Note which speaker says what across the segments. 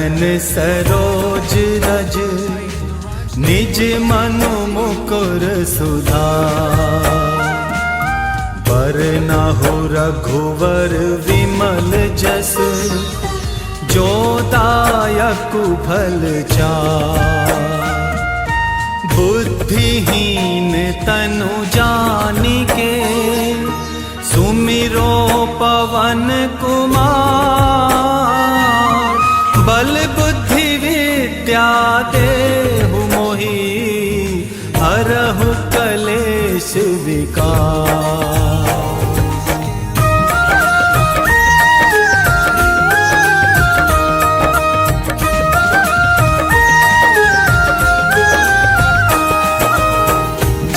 Speaker 1: चरण सरोज रज, निज मनु मुकुर सुधार। बरनहु रघुवर विमल जस, जो दायक फल चार। बुद्धिहीन तनु जानिके, सुमिरो पवन कुमार। बल बुद्धि विद्या देहु मोहि, हरहु कलेश विकार।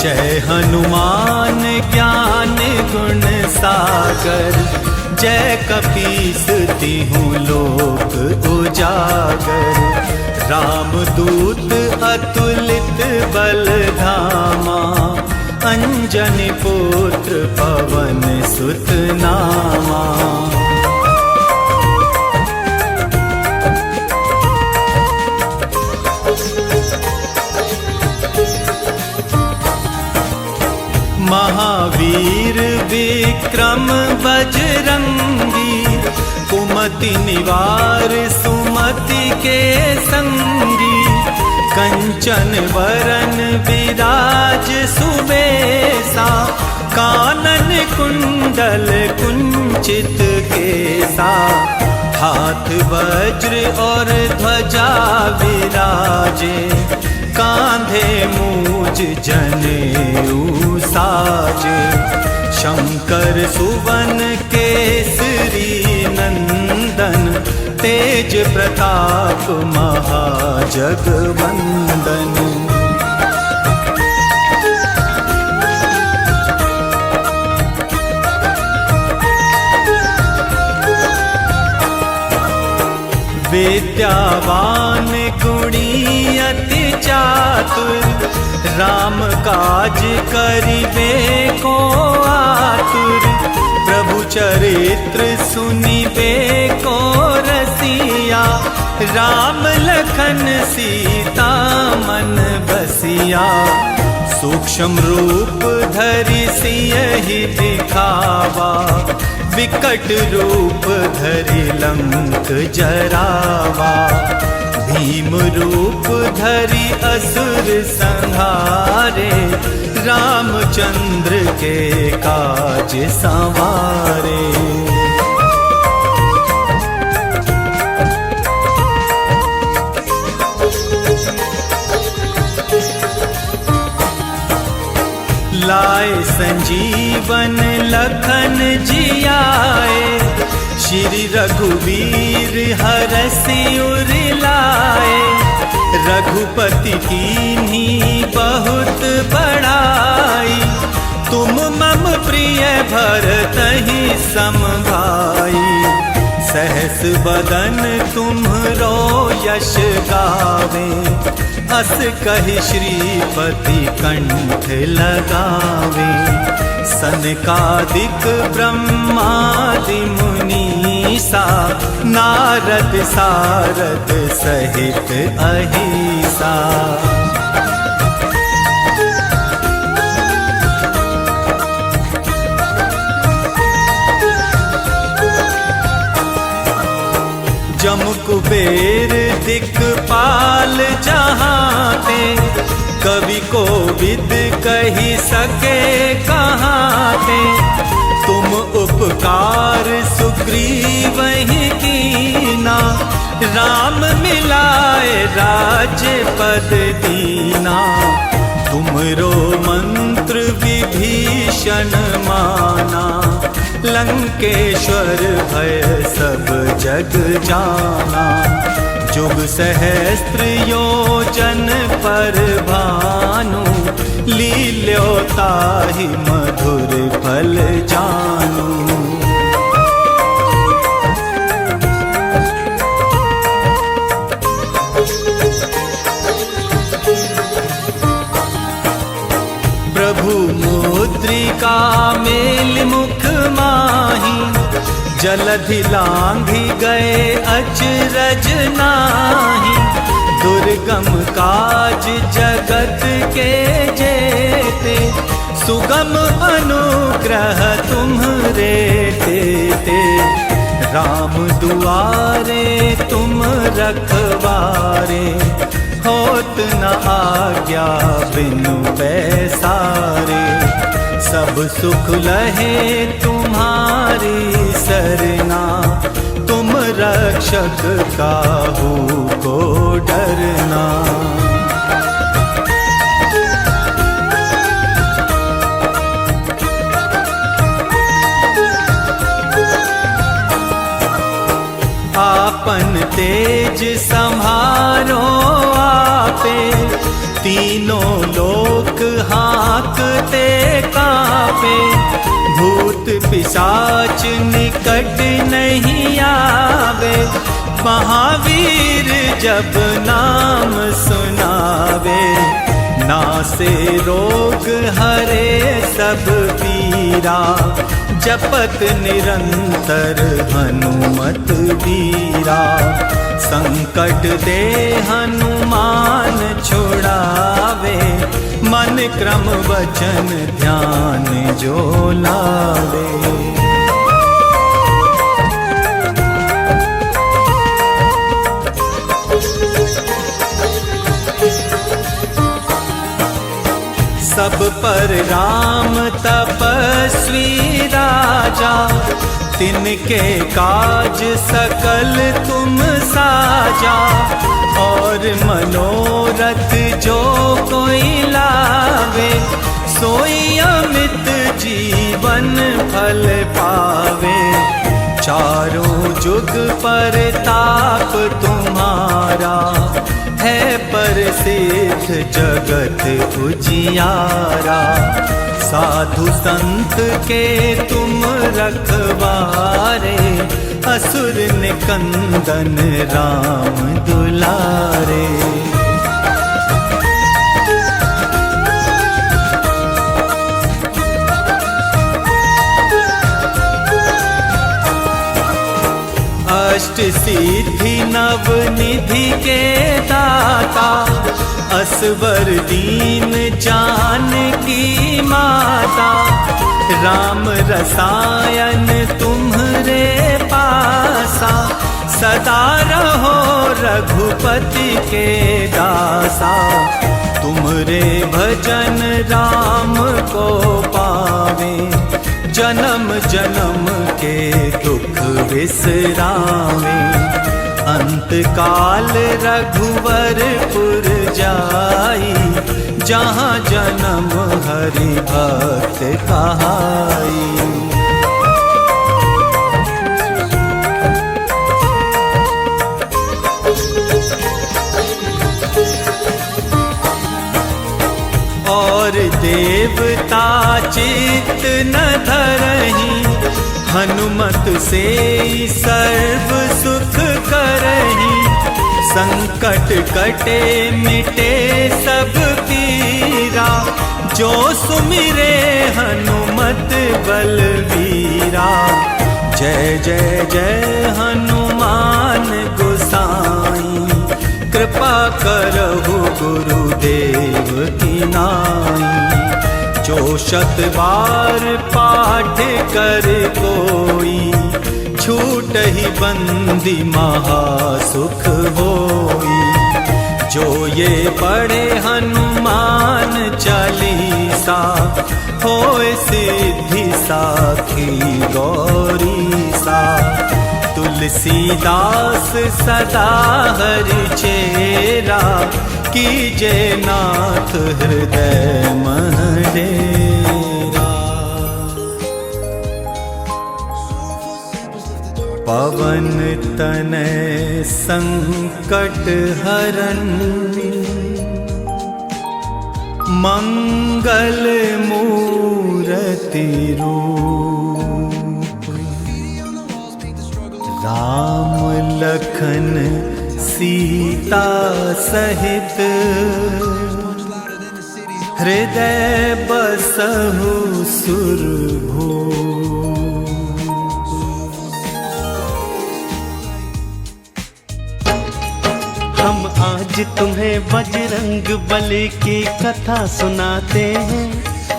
Speaker 1: जय हनुमान ज्ञान गुण सागर, जय कपीस तिहु लोक उजागर। रामदूत अतुलित बल धामा, अंजनी पुत्र पवन सुत नामा। महावीर विक्रम बजरंगी, कुमति निवार सुमति के संगी। कंचन वरन विराज सुबेसा, कानन कुंडल कुंचित केसा। हाथ वज्र और ध्वजा विराजे, कांधे मूज जनेऊ साजे। शंकर सुवन केसरी नंदन, तेज प्रताप महाजगवंदन। विद्यावान गुणी अति चातुर, राम काज करिबे को आतुर। प्रभु चरित्र सुनिबे को रसिया, राम लखन सीता मन बसिया। सूक्ष्म रूप धरि सियहि दिखावा, विकट रूप धरि लंक जरावा। भीम रूप धरि असुर संहारे, रामचंद्र के काज संवारे। लाए संजीवन लखन जियाए, श्री रघुवीर हरषि उर लाए। रघुपति कीन्ही बहुत बड़ाई, तुम मम प्रिय भरतहि सम भाई। सहस बदन तुम्हरो यश गावे, अस कहि श्रीपति कंठ लगावे। सनकादिक ब्रह्मादि मुनीसा, नारद सारद सहित अहिसा। जम कुबेर दिक्पाल जहाते, कवि को विद कही सके कहाते। तुम उपकार सुग्रीवहि कीना, राम मिलाए राज्यपद दीना। तुमरो मंत्र विभीषण माना, लंकेश्वर भय सब जग जाना। जुग सहस्त्र योजन पर भानु, लील्यो ताहि मधुर फल जानू। प्रभु मुद्रिका मेल मुख माही, जलधि लांघि गए अचरज नाही। काज जगत के जेते, सुगम अनुग्रह तुम्हरे देते। राम दुआरे तुम रखवारे, होत न आज्ञा बिनु पैसारे। सब सुख लहे तुम्हारी सरना, तुम रक्षक काहू को डरना। आपन तेज संभारो आपे, तीनों लोक हाँकते कापे। भूत पिशाच निकट नहीं आवे, महावीर जब नाम सुनावे। नासे रोग हरे सब पीरा, जपत निरंतर हनुमत वीरा। संकट दे हनुमान छुड़ावे, मन क्रम वचन ध्यान जो लावे। सब पर राम तपस्वी राजा, तिनके काज सकल तुम साजा। और मनोरथ जो कोई लावे, सोई अमित जीवन फल पावे। चारों जुग पर ताप तुम्हारा, है प्रसिद्ध जगत उजियारा। साधु संत के तुम रखवारे, असुर निकंदन राम दुलारे। अष्ट सिद्धि नव निधि के दाता, असवर दीन जानकी माता। राम रसायन तुम्हरे पासा, सदा रहो रघुपति के दासा। तुम्हरे भजन राम को पावे, जन्म जन्म के दुख विसरावे। अंत काल रघुवरपुर जाई, जहाँ जन्म हरि भक्त कहाई। और देवता चित्त न धरहीं, हनुमत से सर्व सुख करहीं। संकट कटे मिटे सब पीरा, जो सुमिरे हनुमत बलवीरा। जय जय जय हनुमान गोसाई, कृपा करहु गुरुदेव की नाई। जो शत बार पाठ कर कोई, छूट ही बंदी महासुख होई। जो ये पढ़े हनुमान चालीसा, होए सिद्धि साखी गौरी सा। तुलसीदास सदा हरि चेरा, कीजे नाथ हृदय मन डेरा। पवन तनय संकट हरन, मंगल मूरति रूप। राम लखन सीता सहित, हृदय बसहु सुरभूप। हम आज तुम्हें बजरंग बली की कथा सुनाते हैं,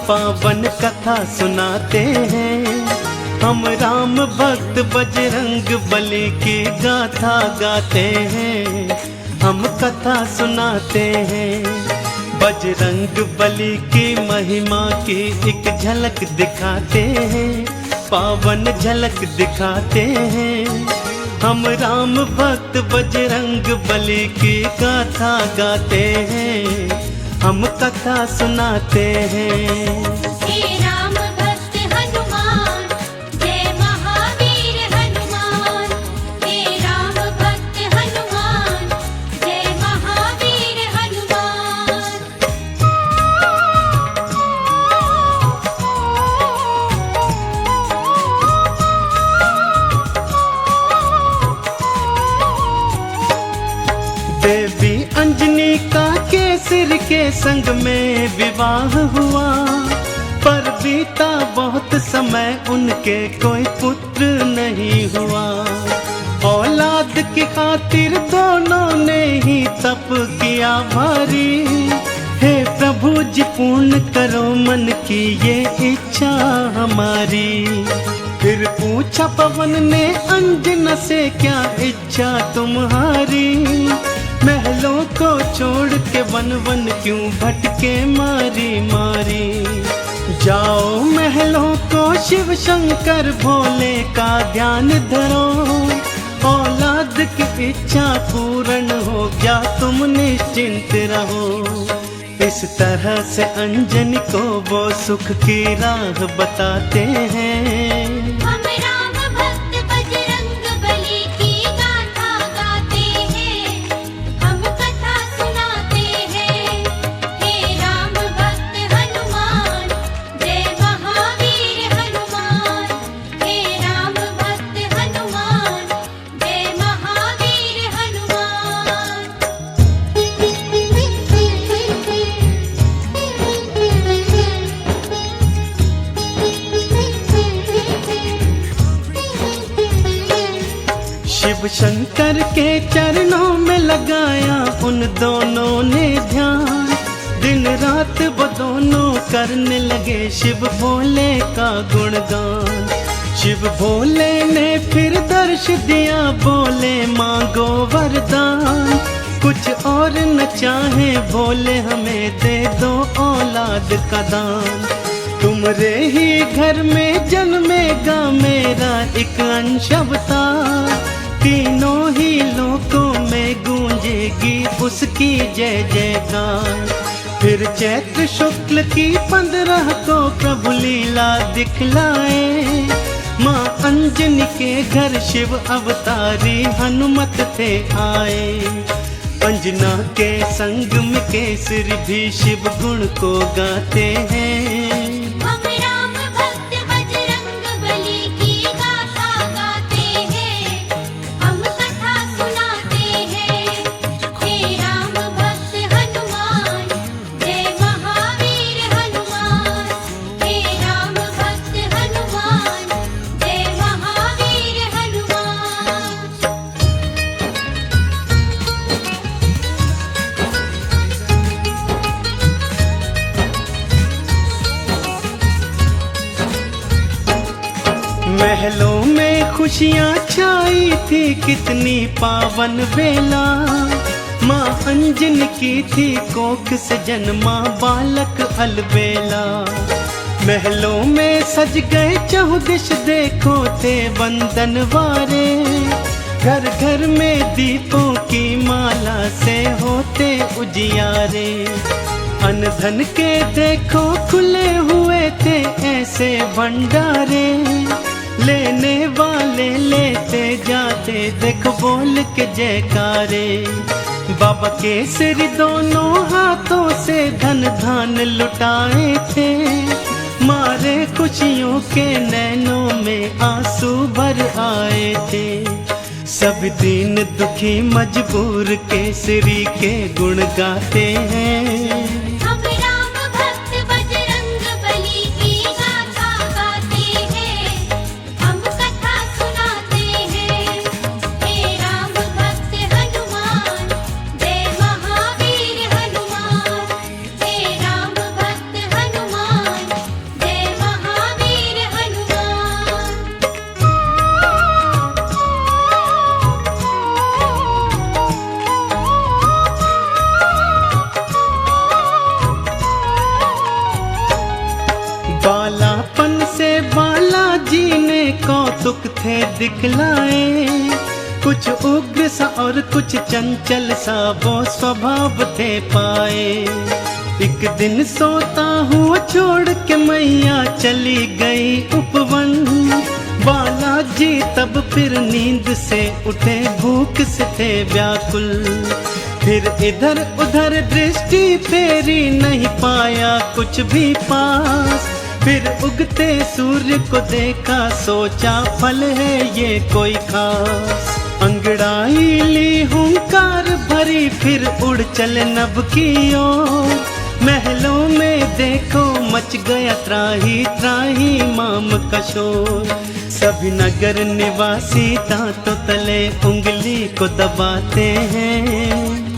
Speaker 1: पावन कथा सुनाते हैं। हम राम भक्त बजरंग बली की गाथा गाते हैं, हम कथा सुनाते हैं। बजरंग बली की महिमा की एक झलक दिखाते हैं, पावन झलक दिखाते हैं। हम राम भक्त बजरंग बली की गाथा गाते हैं, हम कथा सुनाते हैं। देवी अंजनी का केसर के संग में विवाह हुआ, पर बीता बहुत समय उनके कोई पुत्र नहीं हुआ। औलाद की खातिर दोनों ने ही तप किया भारी, हे प्रभु जी पूर्ण करो मन की ये इच्छा हमारी। फिर पूछा पवन ने अंजना से क्या इच्छा तुम्हारी, महलों को छोड़ के वन वन क्यों भटके मारी मारी। जाओ महलों को शिव शंकर भोले का ध्यान धरो, औलाद की इच्छा पूर्ण हो गया तुम निश्चिंत रहो। इस तरह से अंजनी को वो सुख की राह बताते हैं। शिव शंकर के चरणों में लगाया उन दोनों ने ध्यान, दिन रात वो दोनों करने लगे शिव भोले का गुणगान। शिव भोले ने फिर दर्श दिया, बोले मांगो वरदान, कुछ और न चाहे भोले हमें दे दो औलाद का दान। तुम्हारे ही घर में जन्मेगा मेरा एक अंश अवतार, तीनों ही लोकों में गूंजेगी उसकी जय जयकार। फिर चैत्र शुक्ल की 15 को प्रभु लीला दिखलाए, माँ अंजनी के घर शिव अवतारी हनुमत थे आए। अंजना के संग में केसरी भी शिव गुण को गाते हैं। महलों में खुशियाँ छाई थी कितनी पावन बेला, माँ अंजनी की थी कोख से जन्मा बालक अलबेला। महलों में सज गए चहुदिश देखो थे बंदनवारे, घर घर में दीपों की माला से होते उजियारे। अन्न धन के देखो खुले हुए थे ऐसे भंडारे, लेने वाले लेते जाते देखो बोल के जयकारे। बाबा केसरी दोनों हाथों से धन धान लुटाए थे, मारे खुशियों के नैनों में आंसू भर आए थे। सब दीन दुखी मजबूर केसरी के गुण गाते हैं। दिखलाए। कुछ उग्र सा और कुछ चंचल सा वो स्वभाव थे पाए। एक दिन सोता हुआ छोड़ के मैया चली गई उपवन। बालाजी तब फिर नींद से उठे, भूख से थे व्याकुल। फिर इधर उधर दृष्टि फेरी, नहीं पाया कुछ भी पास। फिर उगते सूर्य को देखा, सोचा फल है ये कोई खास। अंगड़ाई ली हुंकार भरी, फिर उड़ चले नभ की ओर। महलों में देखो मच गया त्राही त्राही माम का शोर। सभी नगर निवासी दांतों तले उंगली को दबाते हैं।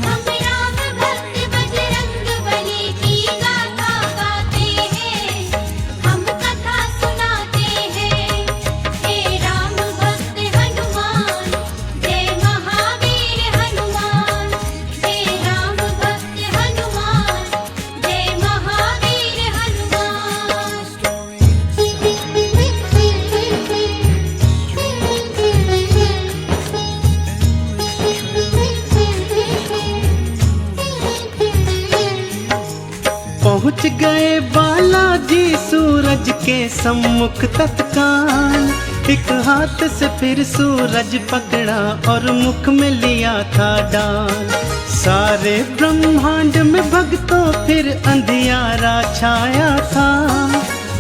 Speaker 1: पहुँच गए बालाजी सूरज के सम्मुख तत्काल। एक हाथ से फिर सूरज पकड़ा और मुख में लिया था डाल। सारे ब्रह्मांड में भक्तों फिर अंधियारा छाया था।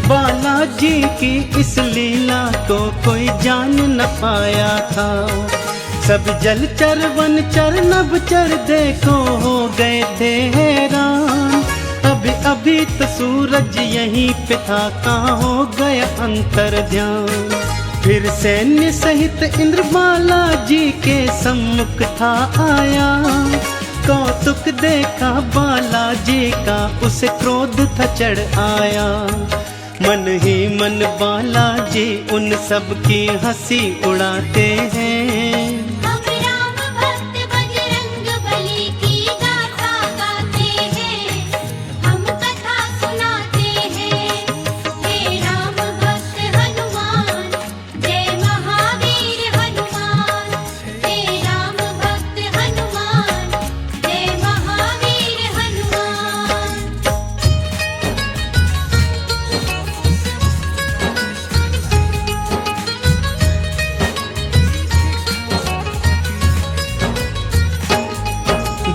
Speaker 1: बालाजी की इस लीला को कोई जान न पाया था। सब जलचर वनचर नभचर देखो हो गए थे हैरान। अभी अभी तो सूरज यहीं पे था, कहाँ हो गया अंतर ध्यान। फिर सैन्य सहित इंद्र बालाजी के सम्मुख था आया। कौतुक देखा बालाजी का, उसे क्रोध था चढ़ आया। मन ही मन बालाजी उन सब की हंसी उड़ाते हैं।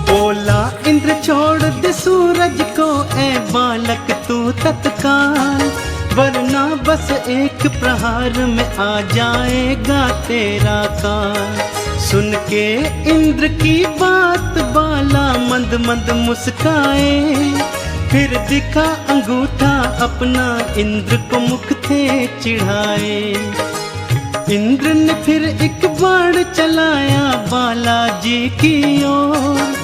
Speaker 1: बोला इंद्र छोड़ दे सूरज को, ए बालक तू तत्काल। वरना बस एक प्रहार में आ जाएगा तेरा काल। सुन के इंद्र की बात बाला मंद मंद मुस्काए। फिर दिखा अंगूठा अपना, इंद्र को मुख थे चिढ़ाए। इंद्र ने फिर एक बाण चलाया बालाजी की ओर।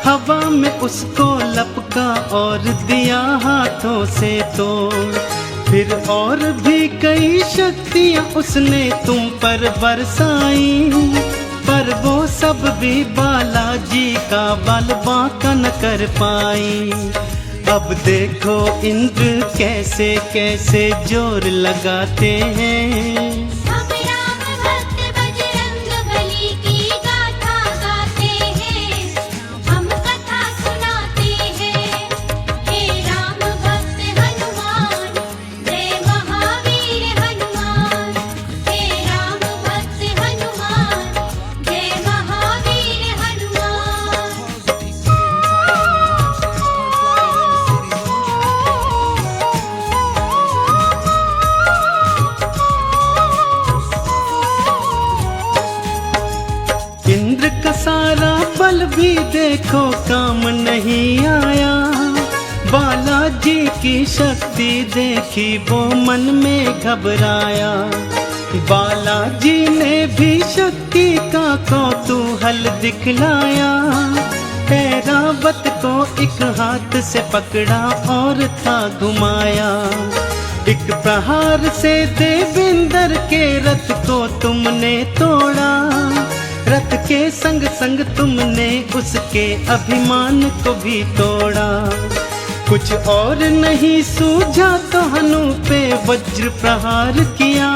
Speaker 1: हवा में उसको लपका और दिया हाथों से तोड़। फिर और भी कई शक्तियाँ उसने तुम पर बरसाई। पर वो सब भी बालाजी का बल बांका न कर पाई। अब देखो इंद्र कैसे कैसे जोर लगाते हैं। इंद्र का सारा बल भी देखो काम नहीं आया। बालाजी की शक्ति देखी वो मन में घबराया। बालाजी ने भी शक्ति का कौतूहल दिखलाया। ऐरावत को एक हाथ से पकड़ा और था घुमाया। एक प्रहार से देवेंद्र के रथ को तुमने तोड़ा। रथ के संग संग तुमने उसके अभिमान को भी तोड़ा। कुछ और नहीं सूझा तो हनु पे वज्र प्रहार किया।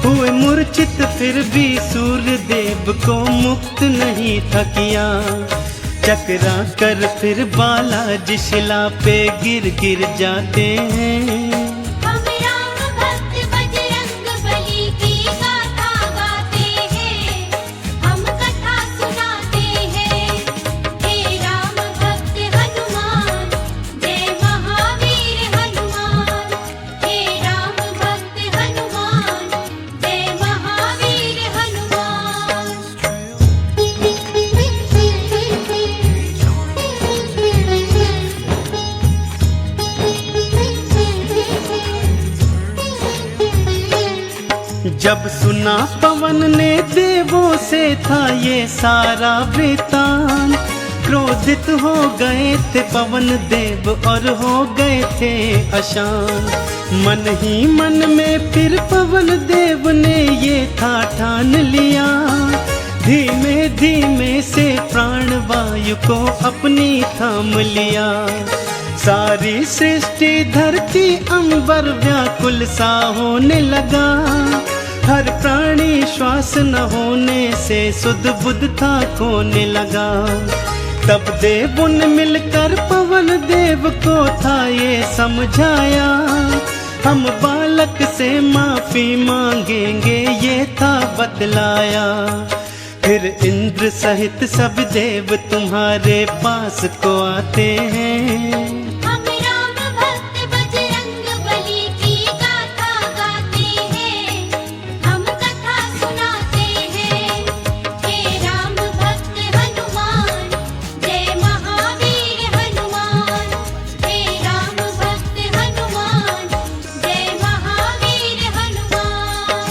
Speaker 1: हुए मूर्छित फिर भी सूर्य देव को मुक्त नहीं था किया। चकरा कर फिर बालाजी शिला पे गिर गिर जाते हैं।
Speaker 2: हम राम भक्त बजरंग बली की गाथा गाते हैं, हम कथा सुनाते हैं। हे राम भक्त हनुमान, जय महावीर हनुमान। हे राम भक्त हनुमान, जय महावीर हनुमान।
Speaker 1: जब सुना पवन ने देवों से था ये सारा वृतांत, क्रोधित हो गए थे पवन देव और हो गए थे अशांत। मन ही मन में फिर पवन देव ने ये था ठान लिया, धीमे धीमे से प्राण वायु को अपनी थाम लिया। सारी सृष्टि धरती अंबर व्याकुल सा होने लगा, हर प्राणी श्वास न होने से सुध बुध था खोने लगा। तब देवों ने मिलकर पवन देव को था ये समझाया, हम बालक से माफी मांगेंगे ये था बतलाया। फिर इंद्र सहित सब देव तुम्हारे पास को आते हैं।
Speaker 2: हम राम भक्त बजरंग बली की गाथा गाते हैं, हम कथा सुनाते हैं। हे राम भक्त हनुमान, जय महावीर हनुमान। हे राम भक्त हनुमान, जय महावीर हनुमान।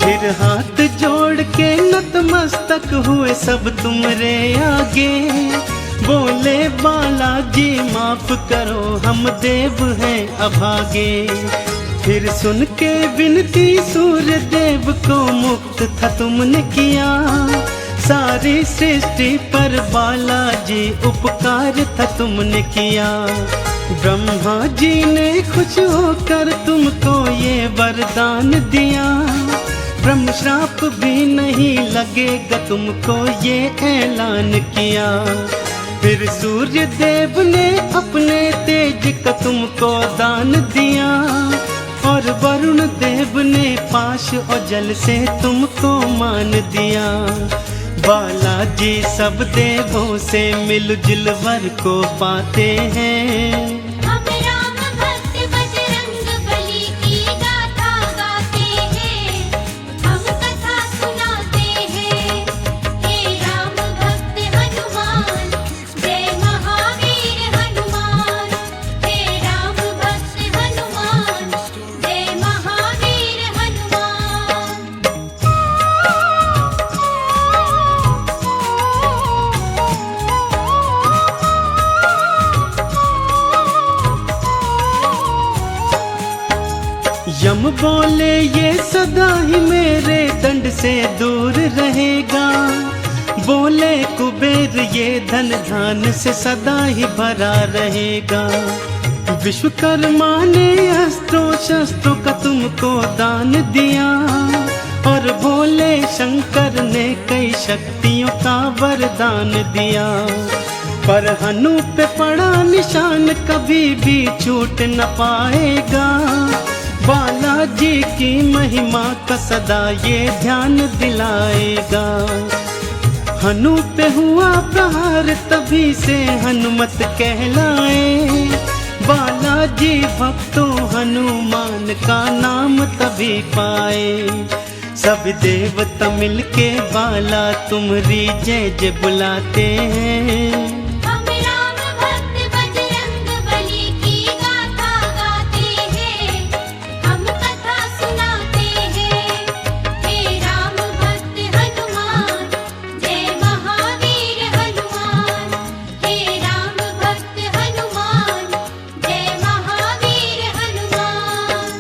Speaker 1: फिर हाथ जोड़ के नतमस्तक हुए सब तुमरे आगे, बोले बालाजी माफ करो हम देव हैं अभागे। फिर सुन के विनती सूर्य देव को मुक्त था तुमने किया, सारी सृष्टि पर बालाजी उपकार था तुमने किया। ब्रह्मा जी ने खुश होकर तुमको ये वरदान दिया, ब्रह्म श्राप भी नहीं लगेगा तुमको ये ऐलान किया। फिर सूर्य देव ने अपने तेज का तुमको दान दिया, और वरुण देव ने पाश और जल से तुमको मान दिया। बालाजी सब देवों से मिलजुल वर को पाते हैं।
Speaker 2: हम राम भक्त बजरंग बली की गाथा गाते हैं, हम कथा सुनाते हैं। हे राम भक्त हनुमान, जय महावीर हनुमान। हे राम भक्त हनुमान, जय महावीर हनुमान।
Speaker 1: यम बोले ये सदा ही मेरे दंड से दूर रहेगा, बोले कुबेर ये धन धान से सदा ही भरा रहेगा। विश्वकर्मा ने अस्त्रों शस्त्रों का तुमको दान दिया, और भोले शंकर ने कई शक्तियों का वरदान दिया। पर हनु पे पड़ा निशान कभी भी छूट न पाएगा, बालाजी की महिमा का सदा ये ध्यान दिलाएगा। हनु पे हुआ प्रहार तभी से हनुमत कहलाए, बालाजी भक्तों हनुमान का नाम तभी पाए। सब देवता मिलके बाला तुम्हारी जय जय बुलाते हैं।
Speaker 2: हम राम भक्त बजरंग बली की गाथा गाते हैं, हम कथा सुनाते हैं। हे राम भक्त हनुमान, जय महावीर हनुमान। हे राम भक्त हनुमान, जय महावीर हनुमान।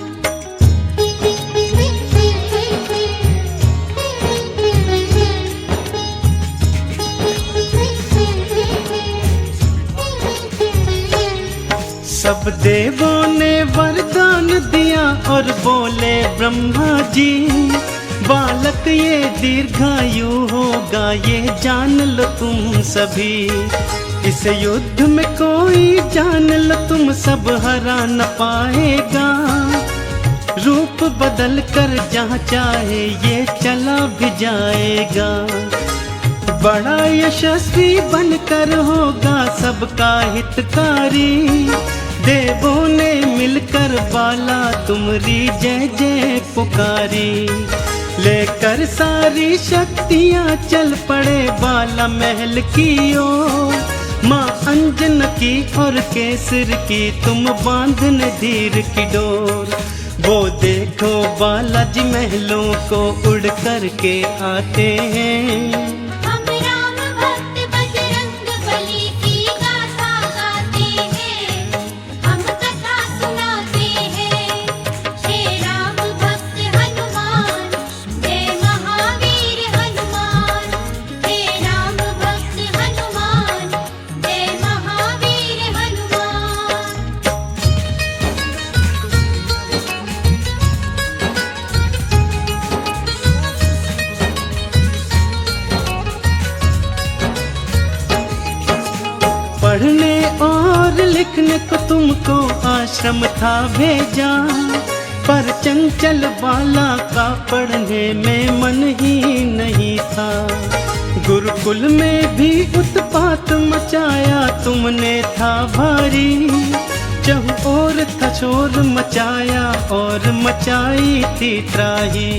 Speaker 1: सब देवों ने वरदान दिया और बोले ब्रह्मा जी, बालक ये दीर्घायु होगा, ये जान लो तुम सभी। इस युद्ध में कोई जान लो तुम सब हरा न पाएगा। रूप बदल कर जहाँ चाहे ये चला भी जाएगा। बड़ा यशस्वी बनकर होगा सबका हितकारी। देवों ने मिलकर बाला तुमरी जय जय पुकारी। लेकर सारी शक्तियाँ चल पड़े बाला महल की ओर। माँ अंजन की और केसर की तुम बांधने धीर की डोर। वो देखो बालाजी महलों को उड़ कर के आते हैं।
Speaker 2: हम राम भक्त बजरंग बली की गाथा गाते हैं, हम कथा सुनाते हैं। हे राम भक्त हनुमान, जय महावीर हनुमान। हे राम भक्त हनुमान, जय महावीर हनुमान।
Speaker 1: पढ़ने और लिखने को तुमको आश्रम था भेजा, पर चंचल बाला का पढ़ने में मन ही नहीं था। गुरुकुल में भी उत्पात मचाया तुमने था भारी। चहु ओर था शोर मचाया और मचाई थी त्राही।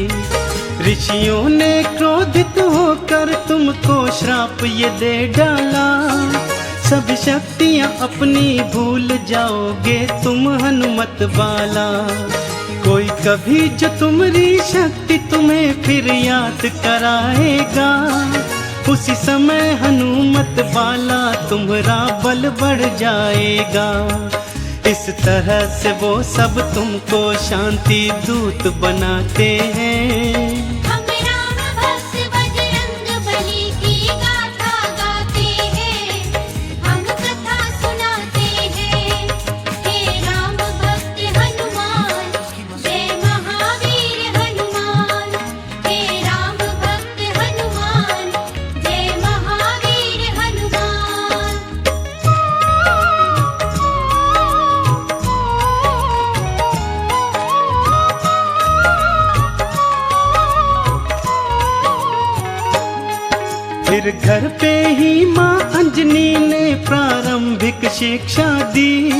Speaker 1: ऋषियों ने क्रोधित होकर तुमको श्राप ये दे डाला। सब शक्तियाँ अपनी भूल जाओगे तुम हनुमत बाला। कोई कभी जो तुम्हारी शक्ति तुम्हें फिर याद कराएगा, उसी समय हनुमत बाला तुम्हारा बल बढ़ जाएगा। इस तरह से वो सब तुमको शांति दूत बनाते हैं।
Speaker 2: हम राम भक्त बजरंग बली की गाथा गाते हैं, हम कथा सुनाते हैं। हे राम भक्त हनुमान, जय महावीर हनुमान। हे राम भक्त हनुमान, जय महावीर हनुमान।
Speaker 1: फिर घर पे ही माँ अंजनी ने प्रारंभिक शिक्षा दी।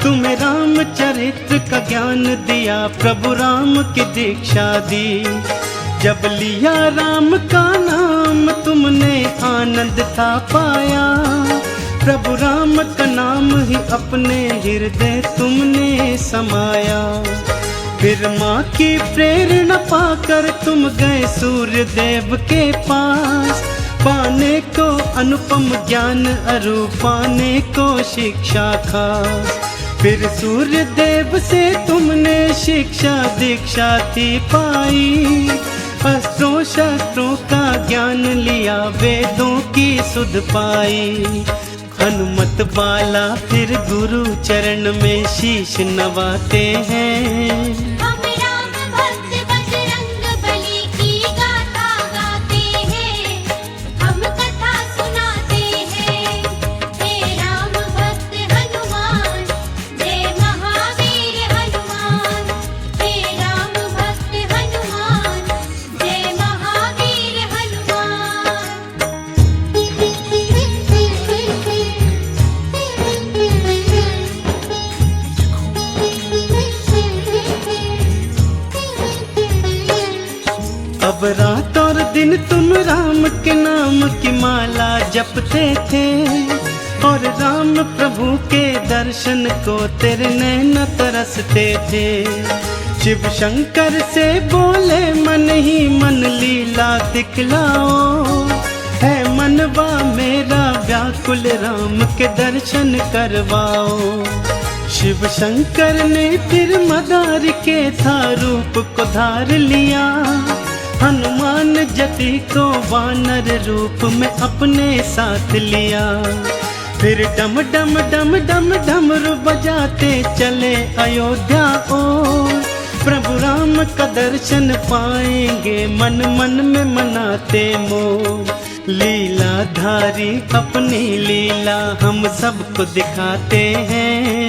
Speaker 1: तुम्हें रामचरित्र का ज्ञान दिया, प्रभु राम की दीक्षा दी। जब लिया राम का नाम तुमने आनंद था पाया। प्रभु राम का नाम ही अपने हृदय तुमने समाया। फिर माँ की प्रेरणा पाकर तुम गए सूर्य देव के पास। पाने को अनुपम ज्ञान अरु पाने को शिक्षा खास। फिर सूर्य देव से तुमने शिक्षा दीक्षा थी पाई। अस्त्रों शस्त्रों का ज्ञान लिया, वेदों की सुध पाई। हनुमत बाला फिर गुरु चरण में शीश नवाते हैं।
Speaker 2: हम राम भक्त बजरंग बली की गाथा गाते हैं, हम कथा सुनाते हैं। हे राम भक्त हनुमान, जय महावीर हनुमान। हे राम भक्त हनुमान, जय महावीर हनुमान।
Speaker 1: अब रात और दिन तुम राम के नाम की माला जपते थे। और राम प्रभु के दर्शन को तेरे नैन तरसते थे। शिव शंकर से बोले मन ही मन लीला दिखलाओ। है मनवा मेरा व्याकुल राम के दर्शन करवाओ। शिव शंकर ने फिर मदार के था रूप को धार लिया। हनुमान जति को वानर रूप में अपने साथ लिया। फिर डम डम डम डम डमरू बजाते चले अयोध्या ओर। प्रभु राम का दर्शन पाएंगे मन मन में मनाते मोर। लीलाधारी अपनी लीला हम सबको दिखाते हैं।